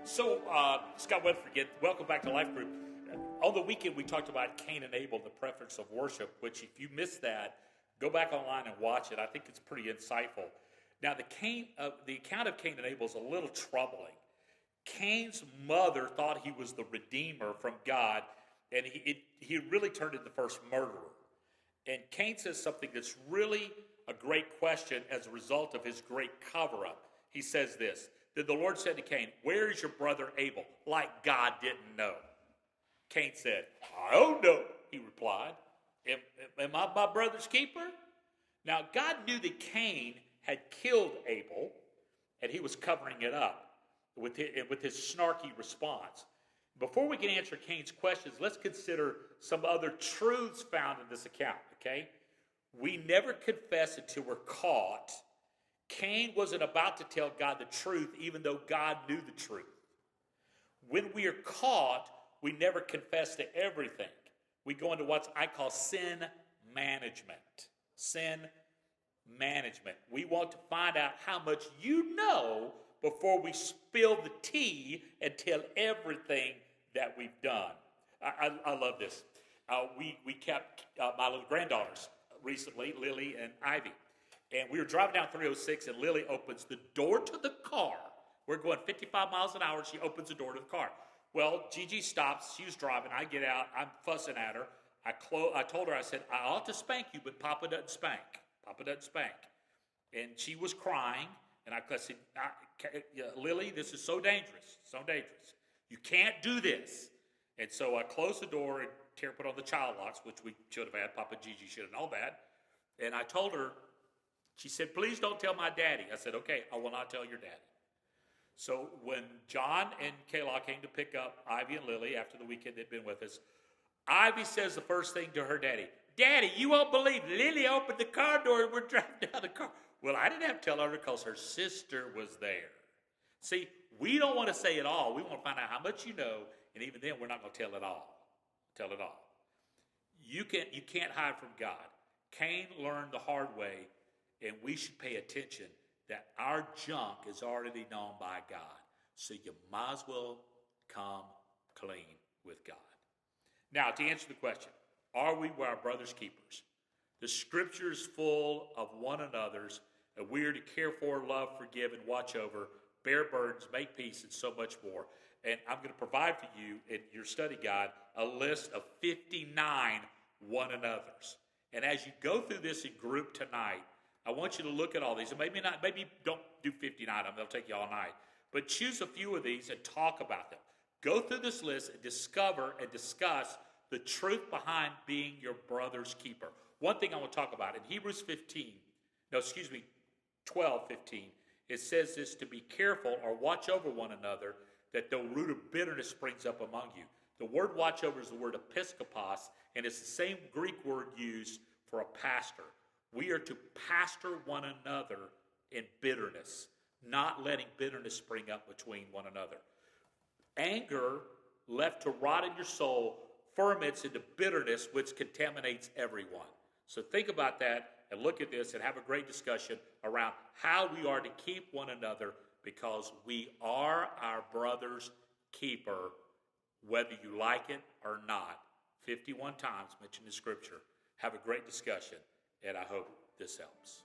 Scott Weatherford, welcome back to Life Group. On the weekend, we talked about Cain and Abel, the preference of worship, which if you missed that, go back online and watch it. I think it's pretty insightful. Now, the account of Cain and Abel is a little troubling. Cain's mother thought he was the redeemer from God, and he really turned into the first murderer. And Cain says something that's really a great question as a result of his great cover-up. He says this: Then the Lord said to Cain, "Where is your brother Abel?" Like God didn't know. Cain said, "I don't know," he replied. Am I my brother's keeper? Now, God knew that Cain had killed Abel, and he was covering it up with his snarky response. Before we can answer Cain's questions, let's consider some other truths found in this account, okay? We never confess until we're caught. Cain wasn't about to tell God the truth, even though God knew the truth. When we are caught, we never confess to everything. We go into what I call sin management. Sin management. We want to find out how much you know before we spill the tea and tell everything that we've done. I love this. We kept my little granddaughters recently, Lily and Ivy. And we were driving down 306, and Lily opens the door to the car. We're going 55 miles an hour. She opens the door to the car. Well, Gigi stops. She was driving. I get out. I'm fussing at her. I told her, I said, "I ought to spank you, but Papa doesn't spank. Papa doesn't spank." And she was crying. And I said, "Lily, this is so dangerous. So dangerous. You can't do this." And so I closed the door and Tara put on the child locks, which we should have had. Papa Gigi should have known that. And I told her, she said, "Please don't tell my daddy." I said, "Okay, I will not tell your daddy." So when John and Kayla came to pick up Ivy and Lily after the weekend they'd been with us, Ivy says the first thing to her daddy, "Daddy, you won't believe Lily opened the car door and we're driving down the car." Well, I didn't have to tell her because her sister was there. See, we don't want to say it all. We want to find out how much you know, and even then we're not going to tell it all. Tell it all. You can't hide from God. Cain learned the hard way, and we should pay attention that our junk is already known by God. So you might as well come clean with God. Now, to answer the question, are we our brother's keepers? The scripture is full of one another's, and we are to care for, love, forgive, and watch over, bear burdens, make peace, and so much more. And I'm going to provide for you in your study guide a list of 59 one another's. And as you go through this in group tonight, I want you to look at all these. And maybe don't do 59 of them. They'll take you all night. But choose a few of these and talk about them. Go through this list and discover and discuss the truth behind being your brother's keeper. One thing I want to talk about in Hebrews 12:15, it says this: to be careful or watch over one another, that no root of bitterness springs up among you. The word watch over is the word episkopos, and it's the same Greek word used for a pastor. We are to pastor one another in bitterness, not letting bitterness spring up between one another. Anger left to rot in your soul ferments into bitterness, which contaminates everyone. So think about that and look at this and have a great discussion around how we are to keep one another, because we are our brother's keeper, whether you like it or not. 51 times mentioned in Scripture. Have a great discussion, and I hope this helps.